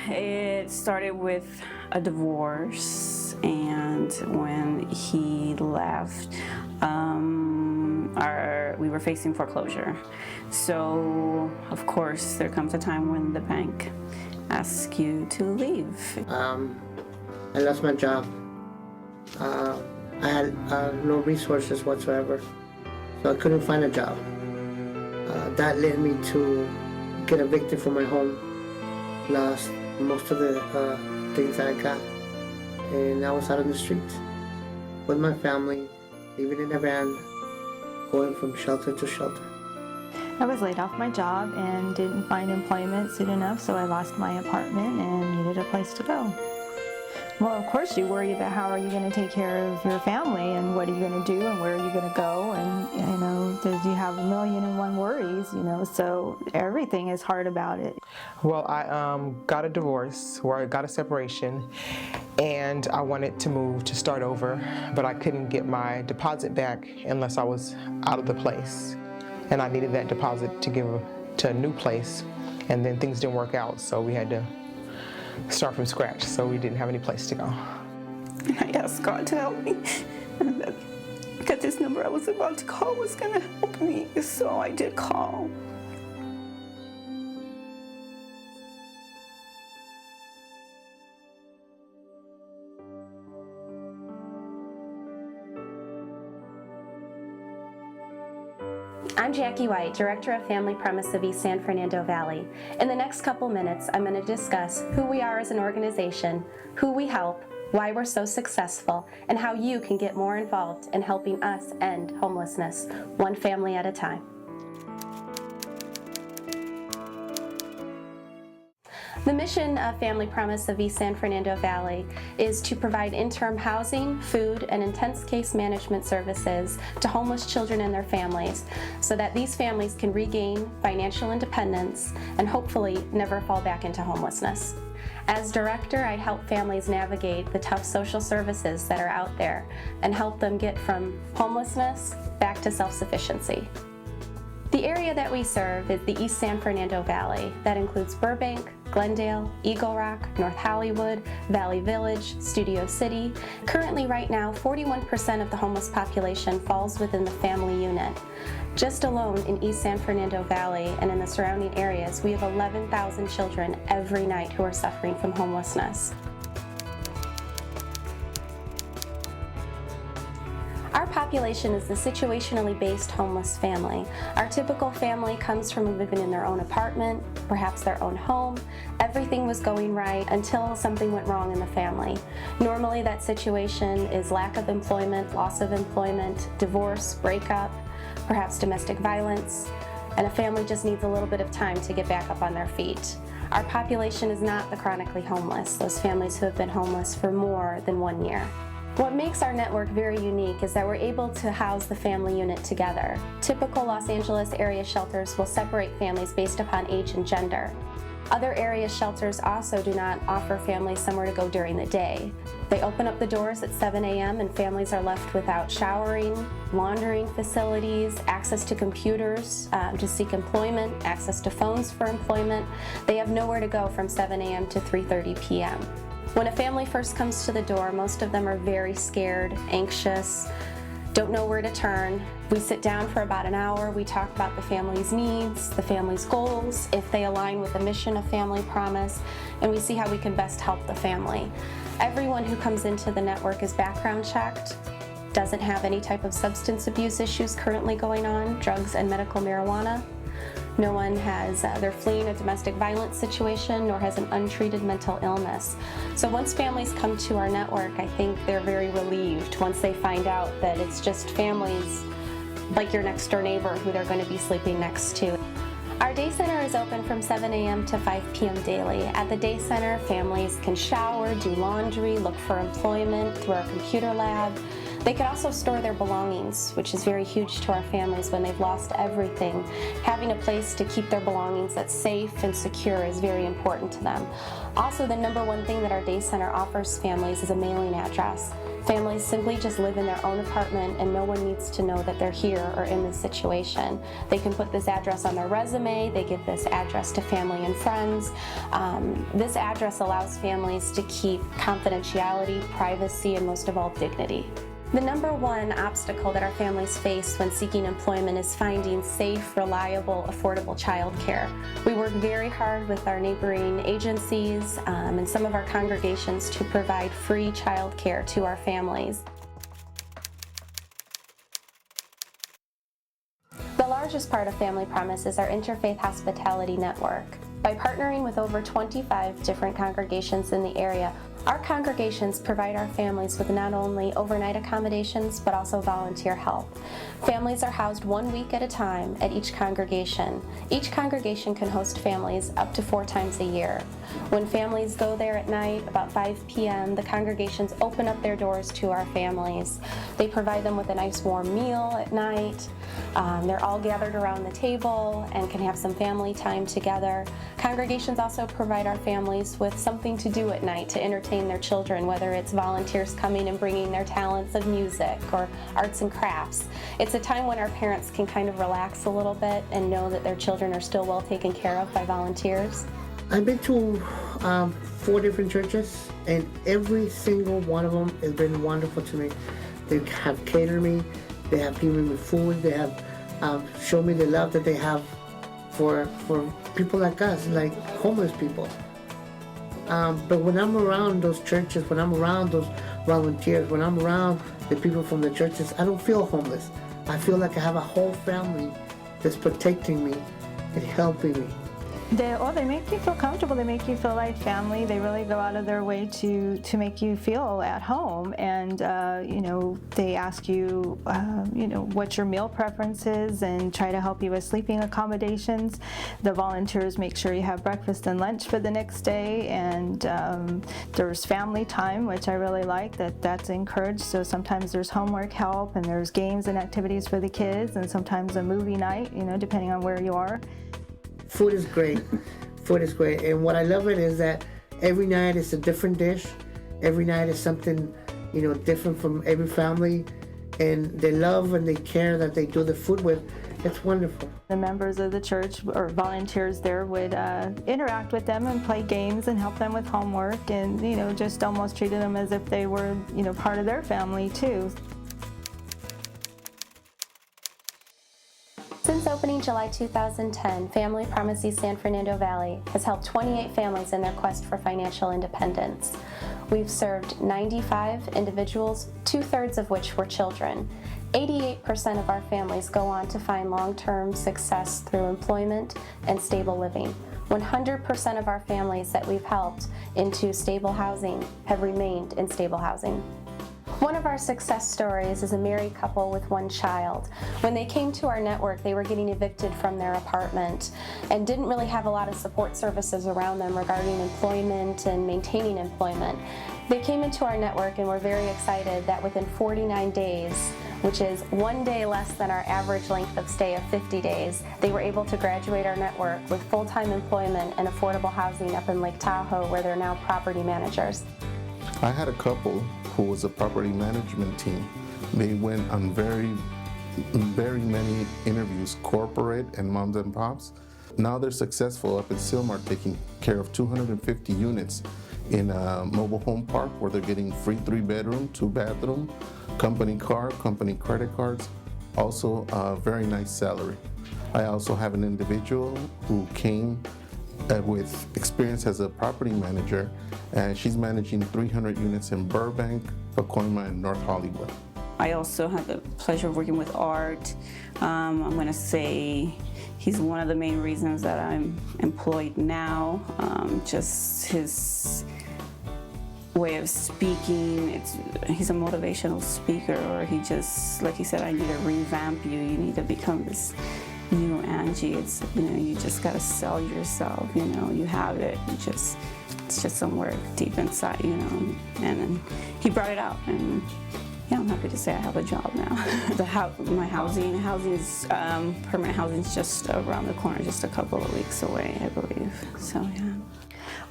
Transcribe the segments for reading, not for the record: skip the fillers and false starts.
it started with a divorce, and when he left, we were facing foreclosure. So, of course, there comes a time when the bank asks you to leave. I lost my job. I had no resources whatsoever, so I couldn't find a job. That led me to get evicted from my home, lost most of the things that I got, and I was out on the streets with my family, living in a van, going from shelter to shelter. I was laid off my job and didn't find employment soon enough, so I lost my apartment and needed a place to go. Well, of course you worry about how are you going to take care of your family and what are you going to do and where are you going to go, and you have 1,000,001 worries, so everything is hard about it. Well, I got a divorce, or I got a separation, and I wanted to move to start over, but I couldn't get my deposit back unless I was out of the place. And I needed that deposit to give to a new place, and then things didn't work out, so we had to start from scratch, so we didn't have any place to go. And I asked God to help me, and that this number I was about to call was going to help me, so I did call. I'm Jaci White, Director of Family Premise of East San Fernando Valley. In the next couple minutes, I'm going to discuss who we are as an organization, who we help, why we're so successful, and how you can get more involved in helping us end homelessness, one family at a time. The mission of Family Premise of East San Fernando Valley is to provide interim housing, food, and intense case management services to homeless children and their families so that these families can regain financial independence and hopefully never fall back into homelessness. As director, I help families navigate the tough social services that are out there and help them get from homelessness back to self-sufficiency. The area that we serve is the East San Fernando Valley. That includes Burbank, Glendale, Eagle Rock, North Hollywood, Valley Village, Studio City. Currently, right now, 41% of the homeless population falls within the family unit. Just alone in East San Fernando Valley and in the surrounding areas, we have 11,000 children every night who are suffering from homelessness. Our population is the situationally based homeless family. Our typical family comes from living in their own apartment, perhaps their own home. Everything was going right until something went wrong in the family. Normally that situation is lack of employment, loss of employment, divorce, breakup, perhaps domestic violence, and a family just needs a little bit of time to get back up on their feet. Our population is not the chronically homeless, those families who have been homeless for more than 1 year. What makes our network very unique is that we're able to house the family unit together. Typical Los Angeles area shelters will separate families based upon age and gender. Other area shelters also do not offer families somewhere to go during the day. They open up the doors at 7 a.m. and families are left without showering, laundering facilities, access to computers to seek employment, access to phones for employment. They have nowhere to go from 7 a.m. to 3:30 p.m. When a family first comes to the door, most of them are very scared, anxious, don't know where to turn. We sit down for about an hour, we talk about the family's needs, the family's goals, if they align with the mission of Family Promise, and we see how we can best help the family. Everyone who comes into the network is background checked, doesn't have any type of substance abuse issues currently going on, drugs and medical marijuana. No one has, they're fleeing a domestic violence situation, nor has an untreated mental illness. So once families come to our network, I think they're very relieved once they find out that it's just families like your next door neighbor who they're going to be sleeping next to. Our day center is open from 7 a.m. to 5 p.m. daily. At the day center, families can shower, do laundry, look for employment through our computer lab. They could also store their belongings, which is very huge to our families when they've lost everything. Having a place to keep their belongings that's safe and secure is very important to them. Also, the number one thing that our day center offers families is a mailing address. Families simply just live in their own apartment and no one needs to know that they're here or in this situation. They can put this address on their resume, they give this address to family and friends. This address allows families to keep confidentiality, privacy, and most of all, dignity. The number one obstacle that our families face when seeking employment is finding safe, reliable, affordable childcare. We work very hard with our neighboring agencies and some of our congregations to provide free childcare to our families. The largest part of Family Promise is our Interfaith Hospitality Network. By partnering with over 25 different congregations in the area, our congregations provide our families with not only overnight accommodations, but also volunteer help. Families are housed 1 week at a time at each congregation. Each congregation can host families up to 4 times a year. When families go there at night, about 5 p.m., the congregations open up their doors to our families. They provide them with a nice warm meal at night. They're all gathered around the table and can have some family time together. Congregations also provide our families with something to do at night to entertain their children, whether it's volunteers coming and bringing their talents of music or arts and crafts. It's a time when our parents can kind of relax a little bit and know that their children are still well taken care of by volunteers. I've been to 4 different churches, and every single one of them has been wonderful to me. They have catered me, they have given me food, they have shown me the love that they have for people like us, like homeless people. But when I'm around those churches, when I'm around those volunteers, when I'm around the people from the churches, I don't feel homeless. I feel like I have a whole family that's protecting me and helping me. They make you feel comfortable. They make you feel like family. They really go out of their way to make you feel at home. And they ask you, what your meal preference is, and try to help you with sleeping accommodations. The volunteers make sure you have breakfast and lunch for the next day. And there's family time, which I really like. That's encouraged. So sometimes there's homework help, and there's games and activities for the kids, and sometimes a movie night. Depending on where you are. Food is great. Food is great. And what I love it is that every night is a different dish. Every night is something, different from every family. And they love and they care that they do the food with. It's wonderful. The members of the church or volunteers there would interact with them and play games and help them with homework, and, just almost treated them as if they were, part of their family too. Since opening July 2010, Family Promise East San Fernando Valley has helped 28 families in their quest for financial independence. We've served 95 individuals, 2/3 of which were children. 88% of our families go on to find long-term success through employment and stable living. 100% of our families that we've helped into stable housing have remained in stable housing. One of our success stories is a married couple with 1 child. When they came to our network, they were getting evicted from their apartment and didn't really have a lot of support services around them regarding employment and maintaining employment. They came into our network and were very excited that within 49 days, which is 1 day less than our average length of stay of 50 days, they were able to graduate our network with full-time employment and affordable housing up in Lake Tahoe, where they're now property managers. I had a couple who was a property management team. They went on very many interviews, corporate and moms and pops. Now they're successful up in Silmar, taking care of 250 units in a mobile home park where they're getting free 3-bedroom, 2-bathroom, company car, company credit cards, also a very nice salary. I also have an individual who came with experience as a property manager, and she's managing 300 units in Burbank, Pacoima, and North Hollywood. I also had the pleasure of working with Art. I'm going to say he's one of the main reasons that I'm employed now. Just his way of speaking, he's a motivational speaker, or he just, like he said, I need to revamp you. You need to become this you, Angie, it's, you just gotta sell yourself, you have it, it's just somewhere deep inside, and then he brought it out, and yeah, I'm happy to say I have a job now. My housing is, permanent housing is just around the corner, just a couple of weeks away, I believe, so yeah.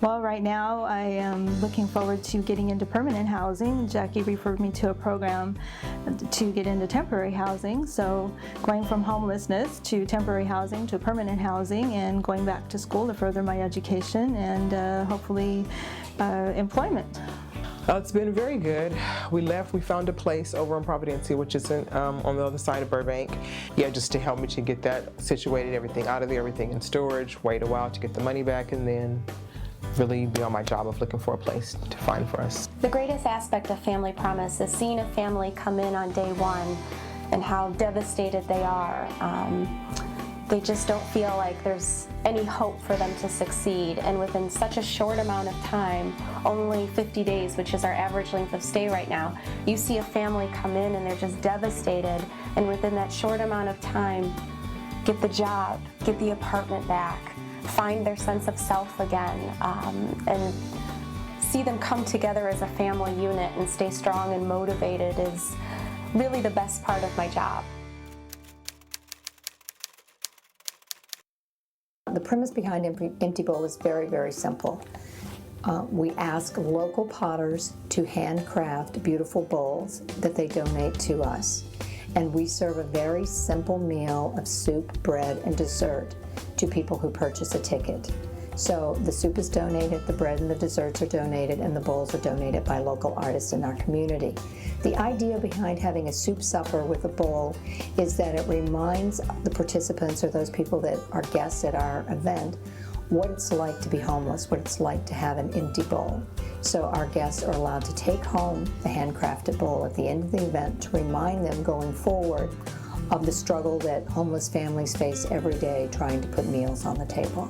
Well, right now I am looking forward to getting into permanent housing. Jackie referred me to a program to get into temporary housing, so going from homelessness to temporary housing to permanent housing and going back to school to further my education and hopefully employment. It's been very good. We found a place over in Providencia, which is on the other side of Burbank. Yeah, just to help me to get that situated, everything out of there, everything in storage, wait a while to get the money back, and then really be on my job of looking for a place to find for us. The greatest aspect of Family Promise is seeing a family come in on day one and how devastated they are. They just don't feel like there's any hope for them to succeed, and within such a short amount of time, only 50 days, which is our average length of stay right now, you see a family come in and they're just devastated, and within that short amount of time, get the job, get the apartment back, find their sense of self again, and see them come together as a family unit and stay strong and motivated is really the best part of my job. The premise behind Empty Bowl is very, very simple. We ask local potters to handcraft beautiful bowls that they donate to us. And we serve a very simple meal of soup, bread, and dessert to people who purchase a ticket. So the soup is donated, the bread and the desserts are donated, and the bowls are donated by local artists in our community. The idea behind having a soup supper with a bowl is that it reminds the participants, or those people that are guests at our event, what it's like to be homeless, what it's like to have an empty bowl. So our guests are allowed to take home the handcrafted bowl at the end of the event to remind them going forward of the struggle that homeless families face every day trying to put meals on the table.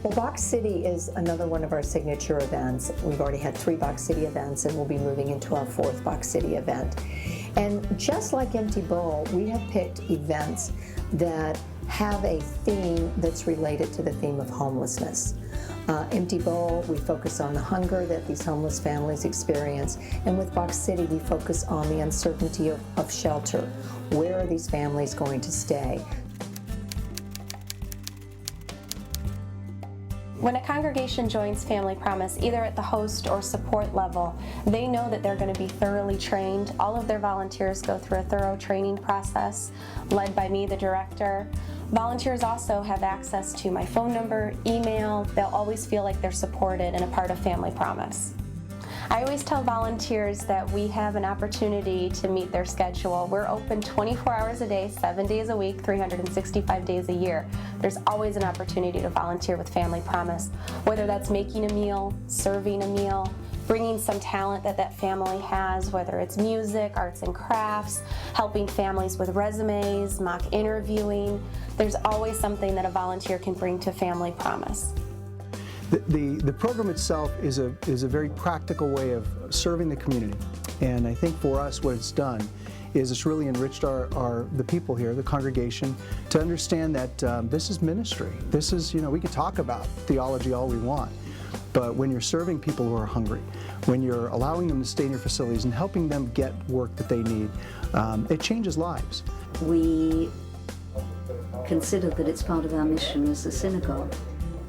Well, Box City is another one of our signature events. We've already had 3 Box City events, and we'll be moving into our 4th Box City event. And just like Empty Bowl, we have picked events that have a theme that's related to the theme of homelessness. Empty Bowl, we focus on the hunger that these homeless families experience, and with Box City, we focus on the uncertainty of shelter. Where are these families going to stay? When a congregation joins Family Promise, either at the host or support level, they know that they're going to be thoroughly trained. All of their volunteers go through a thorough training process led by me, the director. Volunteers also have access to my phone number, email. They'll always feel like they're supported and a part of Family Promise. I always tell volunteers that we have an opportunity to meet their schedule. We're open 24 hours a day, 7 days a week, 365 days a year. There's always an opportunity to volunteer with Family Promise, whether that's making a meal, serving a meal, bringing some talent that family has, whether it's music, arts and crafts, helping families with resumes, mock interviewing. There's always something that a volunteer can bring to Family Promise. The program itself is a very practical way of serving the community, and I think for us what it's done is it's really enriched the people here, the congregation, to understand that this is ministry. This is, we can talk about theology all we want, but when you're serving people who are hungry, when you're allowing them to stay in your facilities and helping them get work that they need, it changes lives. We consider that it's part of our mission as a synagogue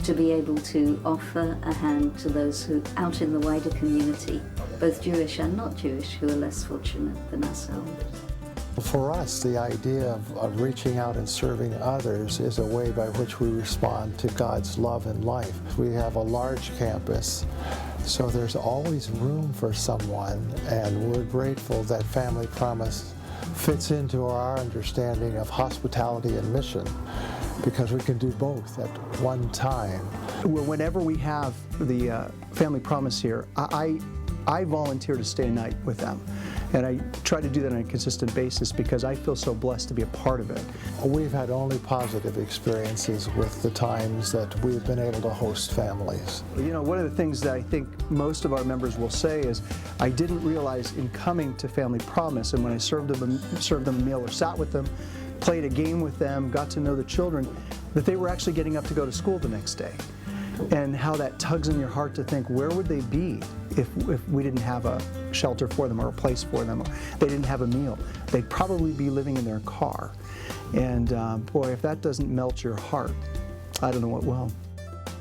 to be able to offer a hand to those who out in the wider community, both Jewish and not Jewish, who are less fortunate than ourselves. For us, the idea of reaching out and serving others is a way by which we respond to God's love and life. We have a large campus, so there's always room for someone, and we're grateful that Family Promise fits into our understanding of hospitality and mission, because we can do both at one time. Whenever we have the Family Promise here, I volunteer to stay a night with them. And I try to do that on a consistent basis because I feel so blessed to be a part of it. We've had only positive experiences with the times that we've been able to host families. One of the things that I think most of our members will say is, I didn't realize in coming to Family Promise, and when I served them a meal or sat with them, played a game with them, got to know the children, that they were actually getting up to go to school the next day. And how that tugs in your heart to think, where would they be if we didn't have a shelter for them or a place for them, or they didn't have a meal? They'd probably be living in their car. And boy, if that doesn't melt your heart, I don't know what will.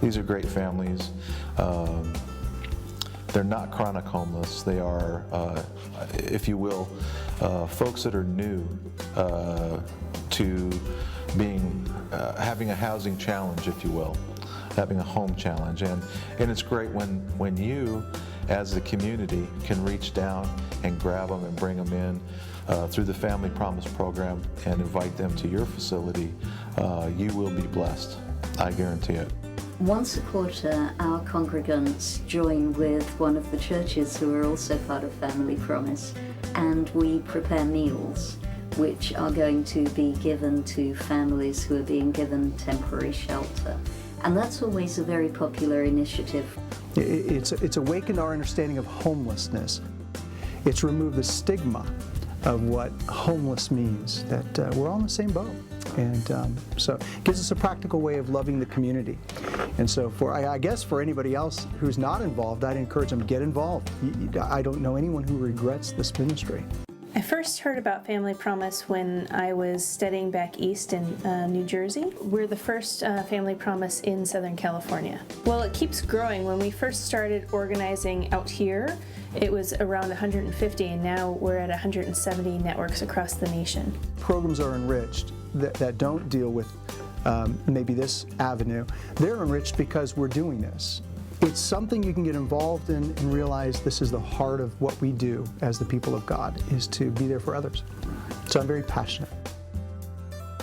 These are great families. They're not chronic homeless. They are, if you will, folks that are new to having a housing challenge, if you will, having a home challenge. And it's great when you, as a community, can reach down and grab them and bring them in through the Family Promise program and invite them to your facility. You will be blessed, I guarantee it. Once a quarter, our congregants join with one of the churches who are also part of Family Promise, and we prepare meals which are going to be given to families who are being given temporary shelter. And that's always a very popular initiative. It's awakened our understanding of homelessness. It's removed the stigma of what homeless means, that we're all in the same boat. And so it gives us a practical way of loving the community. And so I guess for anybody else who's not involved, I'd encourage them to get involved. I don't know anyone who regrets this ministry. I first heard about Family Promise when I was studying back east in New Jersey. We're the first Family Promise in Southern California. Well, it keeps growing. When we first started organizing out here, it was around 150, and now we're at 170 networks across the nation. Programs are enriched that don't deal with maybe this avenue. They're enriched because we're doing this. It's something you can get involved in and realize this is the heart of what we do as the people of God, is to be there for others. So I'm very passionate.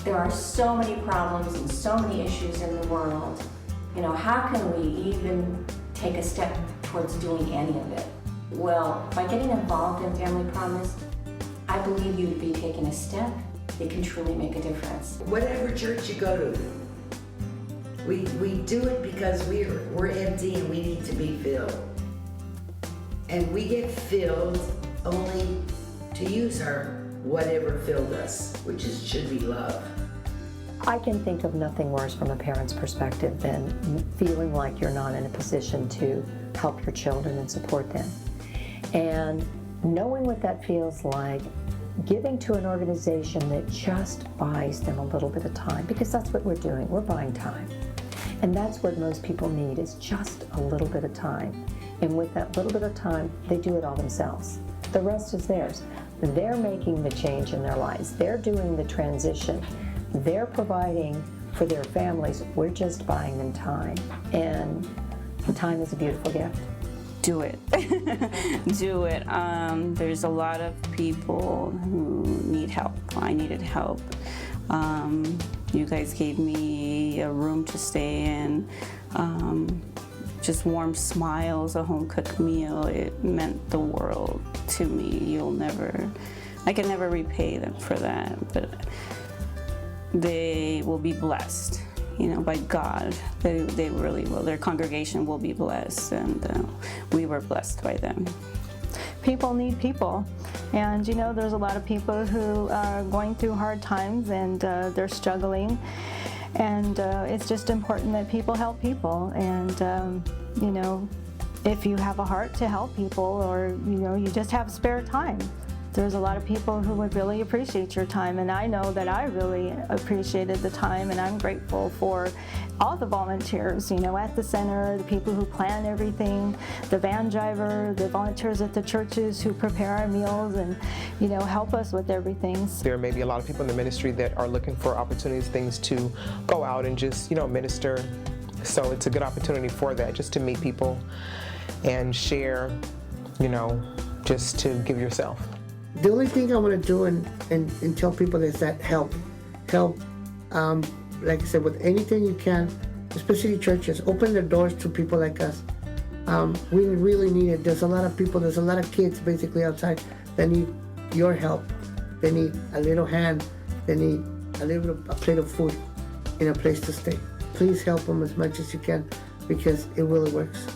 There are so many problems and so many issues in the world. You know, how can we even take a step towards doing any of it? Well, by getting involved in Family Promise, I believe you would be taking a step that can truly make a difference. Whatever church you go to, we do it because we're empty and we need to be filled. And we get filled only to use our whatever filled us, which should be love. I can think of nothing worse from a parent's perspective than feeling like you're not in a position to help your children and support them. And knowing what that feels like, giving to an organization that just buys them a little bit of time, because that's what we're doing, we're buying time. And that's what most people need, is just a little bit of time. And with that little bit of time, they do it all themselves. The rest is theirs. They're making the change in their lives. They're doing the transition. They're providing for their families. We're just buying them time. And time is a beautiful gift. Do it. Do it. There's a lot of people who need help. I needed help. You guys gave me a room to stay in, just warm smiles, a home-cooked meal. It meant the world to me. I can never repay them for that, but they will be blessed, by God. They really will. Their congregation will be blessed, and we were blessed by them. People need people, and there's a lot of people who are going through hard times, and they're struggling, and it's just important that people help people. And if you have a heart to help people, or you just have spare time, there's a lot of people who would really appreciate your time, and I know that I really appreciated the time, and I'm grateful for all the volunteers, at the center, the people who plan everything, the van driver, the volunteers at the churches who prepare our meals and, help us with everything. There may be a lot of people in the ministry that are looking for opportunities, things to go out and just, minister. So it's a good opportunity for that, just to meet people and share, just to give yourself. The only thing I want to do and tell people is that help, like I said, with anything you can, especially churches, open their doors to people like us. We really need it. There's a lot of people, there's a lot of kids basically outside that need your help. They need a little hand, they need a plate of food and a place to stay. Please help them as much as you can, because it really works.